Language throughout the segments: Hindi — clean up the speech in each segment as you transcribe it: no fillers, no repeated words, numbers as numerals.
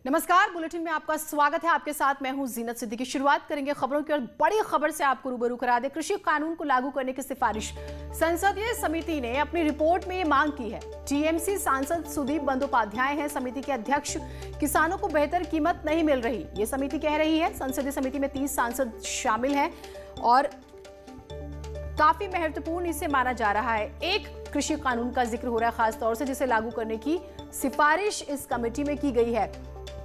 नमस्कार, बुलेटिन में आपका स्वागत है। आपके साथ मैं हूं जीनत सिद्दीकी। शुरुआत करेंगे खबरों की और बड़ी खबर से आपको रूबरू करा दे। कृषि कानून को लागू करने की सिफारिश संसदीय समिति ने अपनी रिपोर्ट में ये मांग की है। टीएमसी सांसद सुदीप बंदोपाध्याय हैं समिति के अध्यक्ष। किसानों को बेहतर कीमत नहीं मिल रही, ये समिति कह रही है। संसदीय समिति में 30 सांसद शामिल हैं और काफी महत्वपूर्ण इसे माना जा रहा है। एक कृषि कानून का जिक्र हो रहा है खास तौर से, जिसे लागू करने की सिफारिश इस कमेटी में की गई है।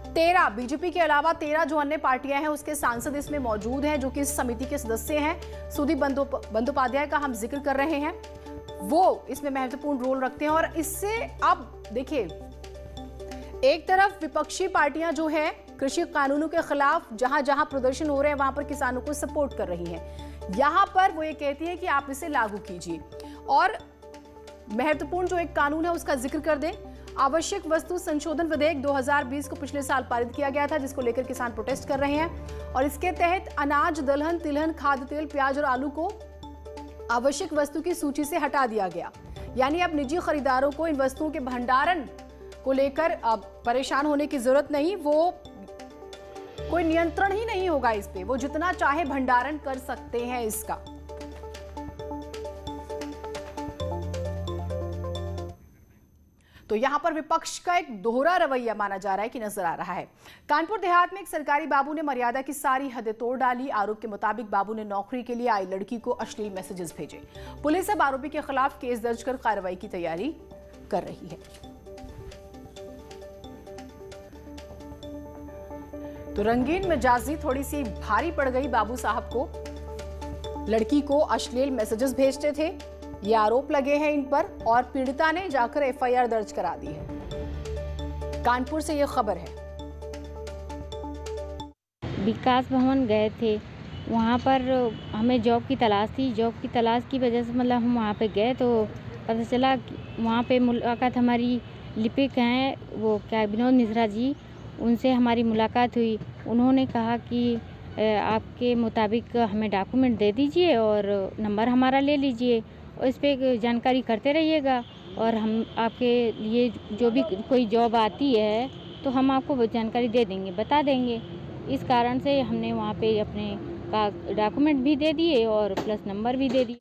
13 बीजेपी के अलावा 13 जो अन्य पार्टियां हैं उसके सांसद इसमें मौजूद हैं, जो कि इस समिति के सदस्य हैं। सुदीप बंदोपाध्याय का हम जिक्र कर रहे हैं, वो इसमें महत्वपूर्ण रोल रखते हैं। और इससे अब देखिए, एक तरफ विपक्षी पार्टियां जो है कृषि कानूनों के खिलाफ जहां जहां प्रदर्शन हो रहे हैं वहां पर किसानों को सपोर्ट कर रही हैं। यहां पर वो ये कहती है कि आप इसे लागू कीजिए। और महत्वपूर्ण जो एक कानून है उसका जिक्र कर दें। आवश्यक वस्तु संशोधन विधेयक 2020 को पिछले साल पारित किया गया था, जिसको लेकर किसान प्रोटेस्ट कर रहे हैं। और इसके तहत अनाज, दलहन, तिलहन, खाद्य तेल, प्याज और आलू को आवश्यक वस्तु की सूची से हटा दिया गया। यानी अब निजी खरीदारों को इन वस्तुओं के भंडारण को लेकर अब परेशान होने की जरूरत नहीं। वो कोई नियंत्रण ही नहीं होगा इस पे, वो जितना चाहे भंडारण कर सकते हैं इसका। तो यहां पर विपक्ष का एक दोहरा रवैया माना जा रहा है कि नजर आ रहा है। कानपुर देहात में एक सरकारी बाबू ने मर्यादा की सारी हदें तोड़ डाली। आरोप के मुताबिक बाबू ने नौकरी के लिए आई लड़की को अश्लील मैसेजेस भेजे। पुलिस अब आरोपी के खिलाफ केस दर्ज कर कार्रवाई की तैयारी कर रही है। तो रंगीन मिजाजी थोड़ी सी भारी पड़ गई बाबू साहब को। लड़की को अश्लील मैसेजेस भेजते थे, ये आरोप लगे हैं इन पर, और पीड़िता ने जाकर एफआईआर दर्ज करा दी है। कानपुर से ये खबर है। विकास भवन गए थे, वहाँ पर हमें जॉब की तलाश थी। जॉब की तलाश की वजह से मतलब हम वहाँ पे गए तो पता चला वहाँ पे मुलाकात हमारी लिपिक हैं, वो क्या विनोद मिश्रा जी, उनसे हमारी मुलाकात हुई। उन्होंने कहा कि आपके मुताबिक हमें डॉक्यूमेंट दे दीजिए और नंबर हमारा ले लीजिए और इस पर जानकारी करते रहिएगा, और हम आपके लिए जो भी कोई जॉब आती है तो हम आपको जानकारी दे देंगे, बता देंगे। इस कारण से हमने वहाँ पे अपने का डॉक्यूमेंट भी दे दिए और प्लस नंबर भी दे दिए।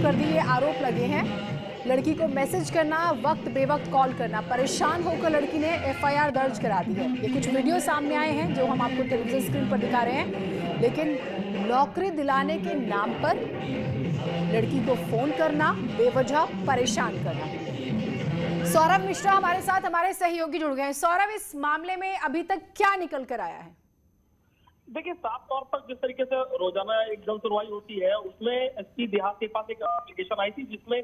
कर दिए आरोप लगे हैं। लड़की को मैसेज करना, वक्त बेवक्त कॉल करना, परेशान होकर लड़की ने एफआईआर दर्ज करा दी है। ये कुछ वीडियो सामने आए हैं जो हम आपको टेलीविजन स्क्रीन पर दिखा रहे हैं। लेकिन नौकरी दिलाने के नाम पर लड़की को फोन करना, बेवजह परेशान करना। सौरभ मिश्रा हमारे साथ, हमारे सहयोगी जुड़ गए हैं। सौरभ, इस मामले में अभी तक क्या निकल कर आया है? देखिए, साफ तौर पर जिस तरीके से रोजाना एक जन सुनवाई होती है उसमें एसपी देहात के पास एक एप्लीकेशन आई थी जिसमें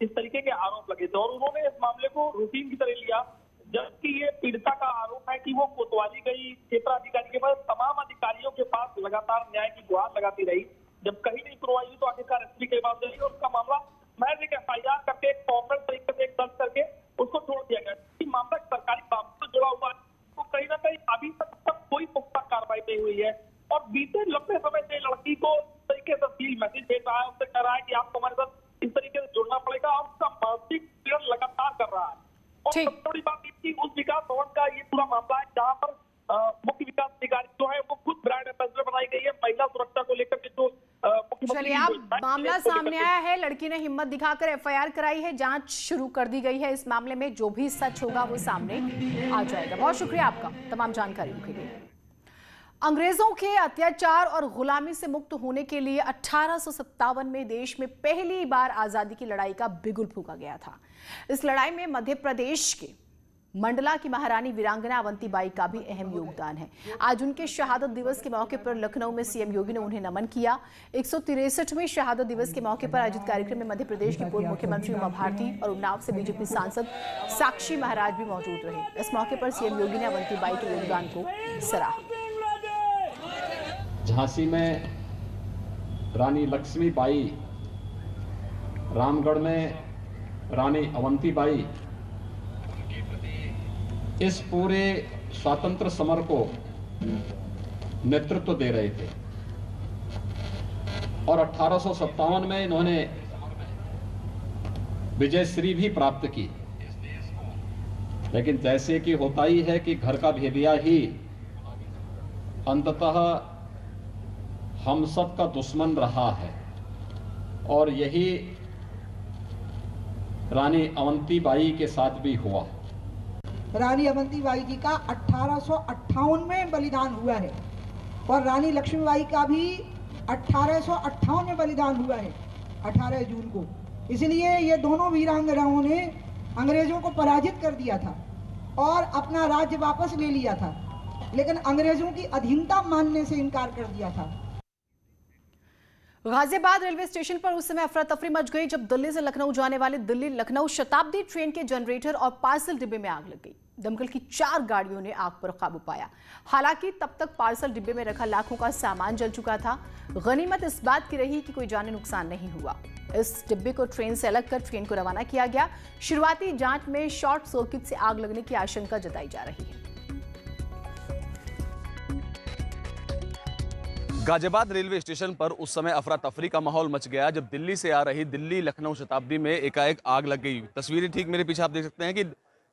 इस तरीके के आरोप लगे थे और उन्होंने इस मामले को रूटीन की तरह लिया। जबकि ये पीड़िता का आरोप है कि वो कोतवाली गई क्षेत्राधिकारी के पास, तमाम अधिकारियों के पास लगातार न्याय की गुहार लगाती रही। जब कहीं नहीं सुनवाई हुई तो आखिरकार एसपी के पास गई और उसका मामला महज एक एफआईआर करके एक फॉर्मल तरीके से दर्ज करके उसको छोड़ दिया गया। मामला सरकारी बाबू से जुड़ा हुआ है तो कहीं ना कहीं अभी तक कोई पुख्ता कार्रवाई नहीं हुई है। और बीते लंबे समय से लड़की को इस तरीके से अश्लील मैसेज भेज रहा है, उससे कह रहा है कि आपको हमारे साथ इस तरीके से जुड़ना पड़ेगा और उसका मानसिक पीड़न लगातार कर रहा है। और सबसे बड़ी बात ये कि उस विकास भवन का ये पूरा मामला है जहाँ पर मुख्य विकास अधिकारी जो है वो खुद ब्रांड एम्बेसडर बनाई गई है महिला सुरक्षा को लेकर के। जो चलिए, अब मामला सामने आया है, लड़की ने हिम्मत दिखाकर एफआईआर कराई है, जांच शुरू कर दी गई है। इस मामले में जो भी सच होगा वो सामने आ जाएगा। बहुत शुक्रिया आपका तमाम जानकारियों के लिए। अंग्रेजों के अत्याचार और गुलामी से मुक्त होने के लिए 1857 में देश में पहली बार आजादी की लड़ाई का बिगुल फूंका गया था। इस लड़ाई में मध्य प्रदेश के मंडला की महारानी वीरांगना अवंतीबाई का भी अहम योगदान है। आज उनके शहादत दिवस के मौके पर लखनऊ में सीएम योगी ने उन्हें नमन किया। 163वें शहादत दिवस के मौके पर आयोजित कार्यक्रम में मध्य प्रदेश की पूर्व मुख्यमंत्री उमा भारती और उन्नाव से बीजेपी सांसद साक्षी महाराज भी मौजूद रहे। इस मौके पर सीएम योगी ने अवंतीबाई के योगदान को सराहा। झांसी में रानी लक्ष्मीबाई, रामगढ़ में रानी अवंतीबाई इस पूरे स्वातंत्र समर को नेतृत्व दे रहे थे और 1857 में इन्होंने विजयश्री भी प्राप्त की। लेकिन जैसे कि होता ही है कि घर का भेदिया ही अंततः हम सब का दुश्मन रहा है और यही रानी अवंतीबाई के साथ भी हुआ। रानी अवंतीबाई जी का 1858 में बलिदान हुआ है और रानी लक्ष्मीबाई का भी 1858 में बलिदान हुआ है 18 जून को। इसलिए ये दोनों वीरांगनाओं ने अंग्रेजों को पराजित कर दिया था और अपना राज्य वापस ले लिया था, लेकिन अंग्रेजों की अधीनता मानने से इनकार कर दिया था। गाजियाबाद रेलवे स्टेशन पर उस समय अफरा तफरी मच गई जब दिल्ली से लखनऊ जाने वाले दिल्ली लखनऊ शताब्दी ट्रेन के जनरेटर और पार्सल डिब्बे में आग लग गई। दमकल की 4 गाड़ियों ने आग पर काबू पाया। हालांकि तब तक पार्सल डिब्बे में रखा लाखों का सामान जल चुका था। गनीमत इस बात की रही कि कोई जानी नुकसान नहीं हुआ। इस डिब्बे को ट्रेन से अलग कर ट्रेन को रवाना किया गया। शुरुआती जांच में शॉर्ट सर्किट से आग लगने की आशंका जताई जा रही है। गाजियाबाद रेलवे स्टेशन पर उस समय अफरा तफरी का माहौल मच गया जब दिल्ली से आ रही दिल्ली लखनऊ शताब्दी में एकाएक आग लग गई। तस्वीरें ठीक मेरे पीछे आप देख सकते हैं कि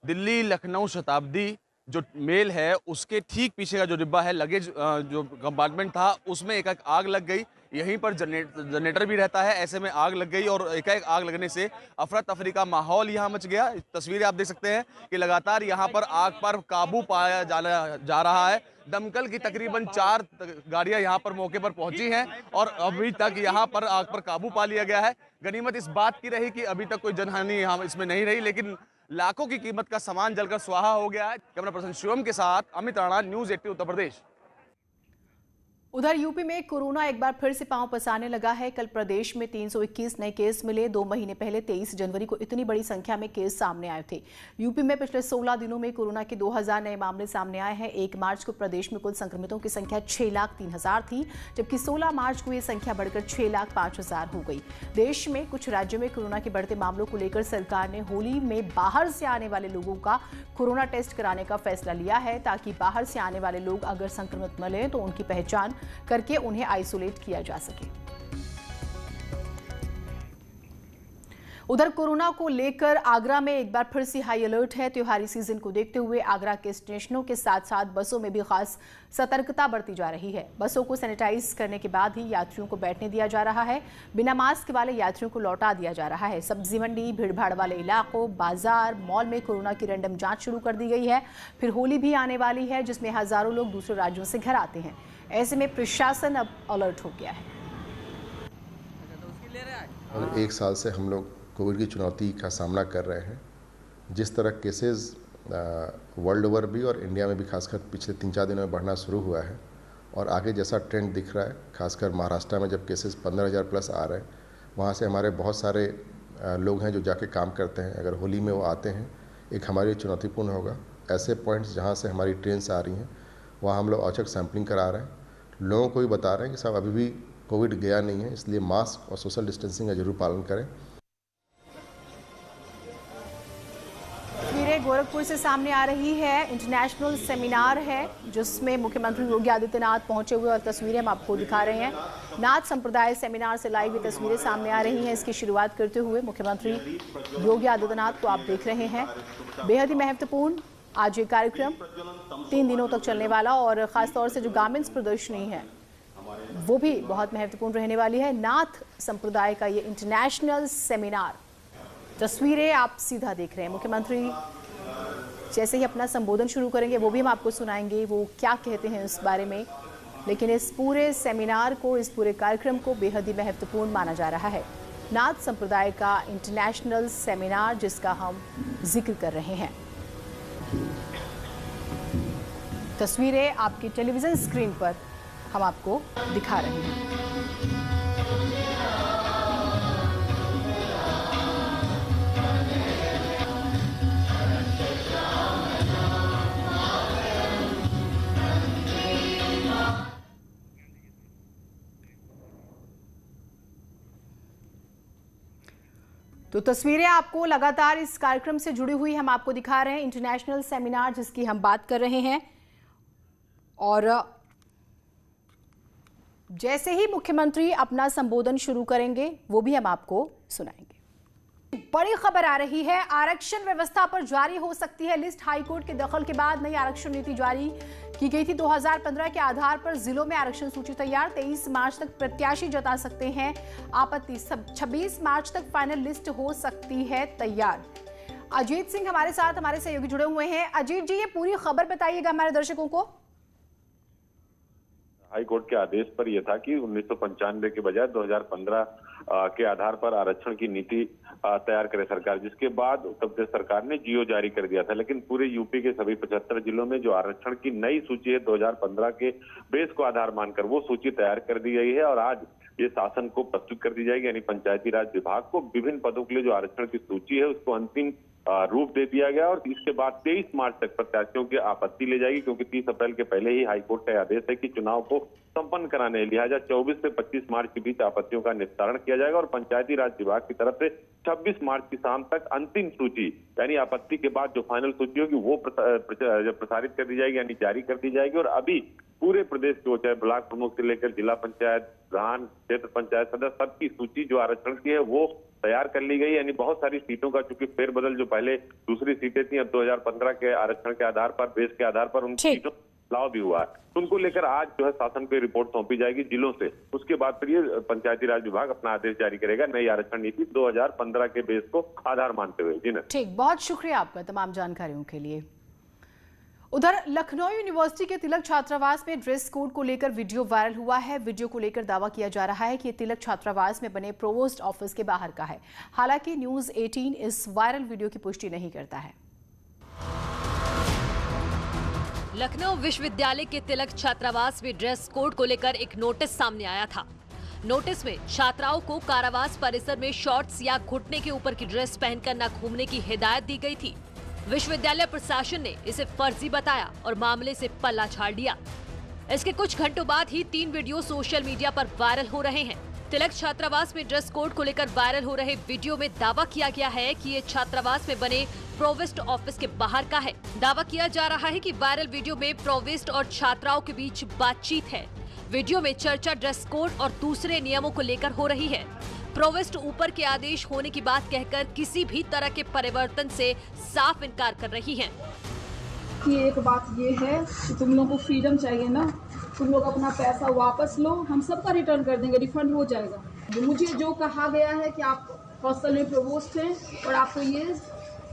दिल्ली लखनऊ शताब्दी जो मेल है उसके ठीक पीछे का जो डिब्बा है, लगेज जो कंपार्टमेंट था, उसमें एकाएक आग लग गई। यहीं पर जनरेटर भी रहता है, ऐसे में आग लग गई और एकाएक आग लगने से अफरा तफरी का माहौल यहाँ मच गया। तस्वीरें आप देख सकते हैं कि लगातार यहाँ पर आग पर काबू पाया जा रहा है। दमकल की तकरीबन 4 गाड़ियां यहाँ पर मौके पर पहुंची हैं और अभी तक यहाँ पर आग पर काबू पा लिया गया है। गनीमत इस बात की रही कि अभी तक कोई जनहानि यहाँ इसमें नहीं रही, लेकिन लाखों की कीमत का सामान जलकर स्वाहा हो गया है। कैमरा पर्सन शिवम के साथ अमित राणा, न्यूज़ 18 उत्तर प्रदेश। उधर यूपी में कोरोना एक बार फिर से पांव पसारने लगा है। कल प्रदेश में 321 नए केस मिले। 2 महीने पहले 23 जनवरी को इतनी बड़ी संख्या में केस सामने आए थे। यूपी में पिछले 16 दिनों में कोरोना के 2000 नए मामले सामने आए हैं। 1 मार्च को प्रदेश में कुल संक्रमितों की संख्या 6,03,000 थी, जबकि 16 मार्च को यह संख्या बढ़कर 6,05,000 हो गई। देश में कुछ राज्यों में कोरोना के बढ़ते मामलों को लेकर सरकार ने होली में बाहर से आने वाले लोगों का कोरोना टेस्ट कराने का फैसला लिया है, ताकि बाहर से आने वाले लोग अगर संक्रमित मिले तो उनकी पहचान करके उन्हें आइसोलेट किया जा सके। उधर कोरोना को लेकर आगरा में एक बार फिर से हाई अलर्ट है। त्योहारी सीजन को देखते हुए आगरा के स्टेशनों के साथ साथ बसों में भी खास सतर्कता बरती जा रही है। बसों को सैनिटाइज करने के बाद ही यात्रियों को बैठने दिया जा रहा है। बिना मास्क वाले यात्रियों को लौटा दिया जा रहा है। सब्जी मंडी, भीड़भाड़ वाले इलाकों, बाजार, मॉल में कोरोना की रैंडम जांच शुरू कर दी गई है। फिर होली भी आने वाली है, जिसमें हजारों लोग दूसरे राज्यों से घर आते हैं। ऐसे में प्रशासन अब अलर्ट हो गया है। और 1 साल से हम लोग कोविड की चुनौती का सामना कर रहे हैं। जिस तरह केसेस वर्ल्ड ओवर भी और इंडिया में भी खासकर पिछले 3-4 दिनों में बढ़ना शुरू हुआ है और आगे जैसा ट्रेंड दिख रहा है, खासकर महाराष्ट्र में जब केसेस 15,000 प्लस आ रहे हैं, वहाँ से हमारे बहुत सारे लोग हैं जो जाके काम करते हैं। अगर होली में वो आते हैं, एक हमारे लिए चुनौतीपूर्ण होगा। ऐसे पॉइंट्स जहाँ से हमारी ट्रेन आ रही हैं वहाँ हम लोग औचक सैम्पलिंग करा रहे हैं। लोगों को भी बता रहे हैं कि साहब अभी भी कोविड गया नहीं है, इसलिए मास्क और सोशल डिस्टेंसिंग का जरूर पालन करें। तस्वीरें गोरखपुर से सामने आ रही है। इंटरनेशनल सेमिनार है जिसमें मुख्यमंत्री योगी आदित्यनाथ पहुंचे हुए और तस्वीरें हम आपको दिखा रहे हैं। नाथ संप्रदाय सेमिनार से लाइव ये तस्वीरें सामने आ रही हैं। इसकी शुरुआत करते हुए मुख्यमंत्री योगी आदित्यनाथ को आप देख रहे हैं। बेहद ही महत्वपूर्ण आज ये कार्यक्रम 3 दिनों तक चलने वाला और खासतौर से जो गार्मेंट्स प्रदर्शनी है वो भी बहुत महत्वपूर्ण रहने वाली है। नाथ संप्रदाय का ये इंटरनेशनल सेमिनार, तस्वीरें आप सीधा देख रहे हैं। मुख्यमंत्री जैसे ही अपना संबोधन शुरू करेंगे वो भी हम आपको सुनाएंगे वो क्या कहते हैं इस बारे में। लेकिन इस पूरे सेमिनार को, इस पूरे कार्यक्रम को बेहद ही महत्वपूर्ण माना जा रहा है। नाथ संप्रदाय का इंटरनेशनल सेमिनार जिसका हम जिक्र कर रहे हैं। तस्वीरें आपकी टेलीविजन स्क्रीन पर हम आपको दिखा रहे हैं। तो तस्वीरें आपको लगातार इस कार्यक्रम से जुड़ी हुई हम आपको दिखा रहे हैं, इंटरनेशनल सेमिनार जिसकी हम बात कर रहे हैं। और जैसे ही मुख्यमंत्री अपना संबोधन शुरू करेंगे वो भी हम आपको सुनाएंगे। बड़ी खबर आ रही है, आरक्षण व्यवस्था पर जारी हो सकती है लिस्ट। हाईकोर्ट के दखल के बाद नई आरक्षण नीति जारी की गई थी। 2015 के आधार पर जिलों में आरक्षण सूची तैयार। 23 मार्च तक प्रत्याशी जता सकते हैं आपत्ति। 26 मार्च तक फाइनल लिस्ट हो सकती है तैयार। अजीत सिंह हमारे साथ, हमारे सहयोगी जुड़े हुए हैं। अजीत जी, ये पूरी खबर बताइएगा हमारे दर्शकों को। हाई कोर्ट के आदेश पर यह था कि 1995 के बजाय 2015 के आधार पर आरक्षण की नीति तैयार करे सरकार, जिसके बाद उत्तर प्रदेश सरकार ने जीओ जारी कर दिया था। लेकिन पूरे यूपी के सभी 75 जिलों में जो आरक्षण की नई सूची है 2015 के बेस को आधार मानकर वो सूची तैयार कर दी गई है और आज ये शासन को प्रस्तुत कर दी जाएगी। यानी पंचायती राज विभाग को विभिन्न पदों के लिए जो आरक्षण की सूची है उसको अंतिम रूप दे दिया गया और इसके बाद 23 मार्च तक प्रत्याशियों की आपत्ति ले जाएगी, क्योंकि 30 अप्रैल के पहले ही हाईकोर्ट का आदेश है कि चुनाव को संपन्न कराने, लिहाजा 24 से 25 मार्च के बीच आपत्तियों का निस्तारण किया जाएगा और पंचायती राज विभाग की तरफ से 26 मार्च की शाम तक अंतिम सूची यानी आपत्ति के बाद जो फाइनल सूची होगी वो प्रसारित कर दी जाएगी, यानी जारी कर दी जाएगी। और अभी पूरे प्रदेश को चाहे ब्लॉक प्रमुख से लेकर जिला पंचायत, प्रधान, क्षेत्र पंचायत सदस्य सबकी सूची जो आरक्षण की है वो तैयार कर ली गई। यानी बहुत सारी सीटों का चूंकि फेरबदल, जो पहले दूसरी सीटें थी अब 2015 के आरक्षण के आधार पर, बेस के आधार पर उन सीटों बदलाव भी हुआ है। उनको लेकर आज जो है शासन को रिपोर्ट सौंपी जाएगी जिलों से। उसके बाद फिर ये पंचायती राज विभाग अपना आदेश जारी करेगा नई आरक्षण नीति 2015 के बेस को आधार मानते हुए। जी ठीक, बहुत शुक्रिया आपका तमाम जानकारियों के लिए। उधर लखनऊ यूनिवर्सिटी के तिलक छात्रावास में ड्रेस कोड को लेकर वीडियो वायरल हुआ है। वीडियो को लेकर दावा किया जा रहा है कि ये तिलक छात्रावास में बने प्रोवोस्ट ऑफिस के बाहर का है। हालांकि न्यूज़ 18 इस वायरल वीडियो की पुष्टि नहीं करता है। लखनऊ विश्वविद्यालय के तिलक छात्रावास में ड्रेस कोड को लेकर एक नोटिस सामने आया था। नोटिस में छात्राओं को कारावास परिसर में शॉर्ट्स या घुटने के ऊपर की ड्रेस पहनकर न घूमने की हिदायत दी गई थी। विश्वविद्यालय प्रशासन ने इसे फर्जी बताया और मामले से पल्ला झाड़ लिया। इसके कुछ घंटों बाद ही 3 वीडियो सोशल मीडिया पर वायरल हो रहे हैं। तिलक छात्रावास में ड्रेस कोड को लेकर वायरल हो रहे वीडियो में दावा किया गया है कि ये छात्रावास में बने प्रोवेस्ट ऑफिस के बाहर का है। दावा किया जा रहा है कि वायरल वीडियो में प्रोवेस्ट और छात्राओं के बीच बातचीत है। वीडियो में चर्चा ड्रेस कोड और दूसरे नियमों को लेकर हो रही है। प्रोवेस्ट ऊपर के आदेश होने की बात कहकर किसी भी तरह के परिवर्तन से साफ इनकार कर रही हैं। कि एक बात ये है कि तुम लोगों को फ्रीडम चाहिए ना, तुम लोग अपना पैसा वापस लो, हम सबका रिटर्न कर देंगे, रिफंड हो जाएगा। मुझे जो कहा गया है कि आप हॉस्टल में प्रोवोस्ट हैं और आपको ये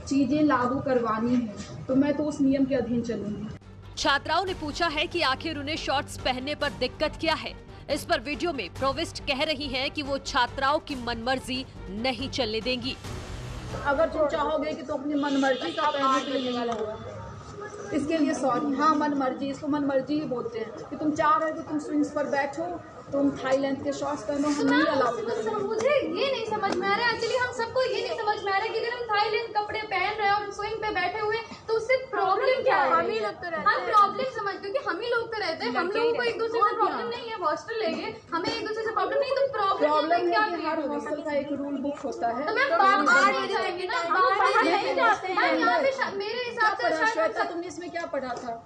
चीजें लागू करवानी है, तो मैं तो उस नियम के अधीन चलूंगी। छात्राओं ने पूछा है कि आखिर उन्हें शॉर्ट्स पहनने पर दिक्कत क्या है। इस पर वीडियो में प्रोवेस्ट कह रही हैं कि वो छात्राओं की मनमर्जी नहीं चलने देंगी। अगर तुम चाहोगे कि तो अपनी मनमर्जी का पहनने के लिए होगा, इसके लिए सॉरी। हाँ, मनमर्जी, इसको मनमर्जी ही बोलते हैं कि तुम चाह रहे हो कि तुम स्विंग्स पर बैठो, तुम थाई लेंथ के शॉर्ट्स पहनो, हम नहीं अलाउ करेंगे। मुझे ये नहीं समझ में आ रहा है, एक्चुअली हम सबको ये नहीं समझ में आ रहा है कि अगर हम थाई लेंथ कपड़े पहन रहे हैं और स्विंग पे बैठे हुए तो उससे प्रॉब्लम क्या है? हम ही लोग तो रहते हैं। हम प्रॉब्लम समझते हैं कि हम ही लोग तो रहते हैं, हम लोगों को एक दूसरे से प्रॉब्लम नहीं है। हॉस्टल लेंगे, हमें एक दूसरे से प्रॉब्लम नहीं, तो प्रॉब्लम क्या? हर हॉस्टल का एक रूल बुक होता है। तो मैम बाहर नहीं जाएंगे ना, बाहर नहीं जाते हैं। यहाँ पे मेरे हिसाब से श्वेता, तुमने इसमें क्या पढ़ा था?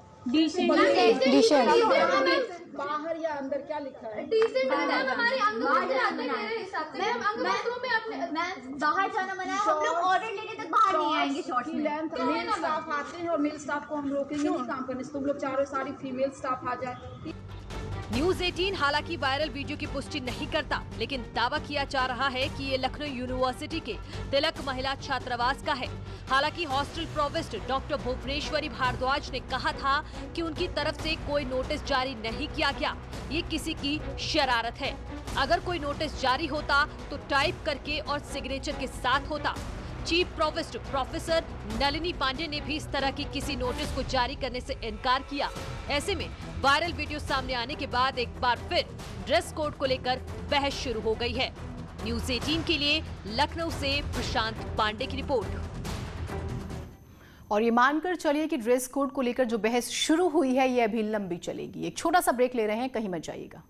बाहर या अंदर क्या लिखा है? डिसेंट हमारे अंग में आते हैं मेरे हिसाब से। हम अंग वस्त्रों में अपने बाहर जाना मना है, हम लोग ऑर्डर लेने तक बाहर नहीं आएंगे शॉर्ट्स में। मेल स्टाफ आते हैं और मेल स्टाफ को हम रोकेंगे नहीं काम करने से। तुम लोग चारों सारी फीमेल स्टाफ आ जाए। न्यूज़ 18 हालांकि वायरल वीडियो की पुष्टि नहीं करता, लेकिन दावा किया जा रहा है कि ये लखनऊ यूनिवर्सिटी के तिलक महिला छात्रावास का है। हालांकि हॉस्टल प्रोवेस्ट डॉक्टर भुवनेश्वरी भारद्वाज ने कहा था कि उनकी तरफ से कोई नोटिस जारी नहीं किया गया, ये किसी की शरारत है। अगर कोई नोटिस जारी होता तो टाइप करके और सिग्नेचर के साथ होता। Chief provost professor Nalini Pande ने भी इस तरह की किसी नोटिस को जारी करने से इनकार किया। ऐसे में वायरल वीडियो सामने आने के बाद एक बार फिर ड्रेस कोड को लेकर बहस शुरू हो गई है। न्यूज़ 18 के लिए लखनऊ से प्रशांत पांडे की रिपोर्ट। और ये मानकर चलिए कि ड्रेस कोड को लेकर जो बहस शुरू हुई है ये अभी लंबी चलेगी। एक छोटा सा ब्रेक ले रहे हैं, कहीं मत जाइएगा।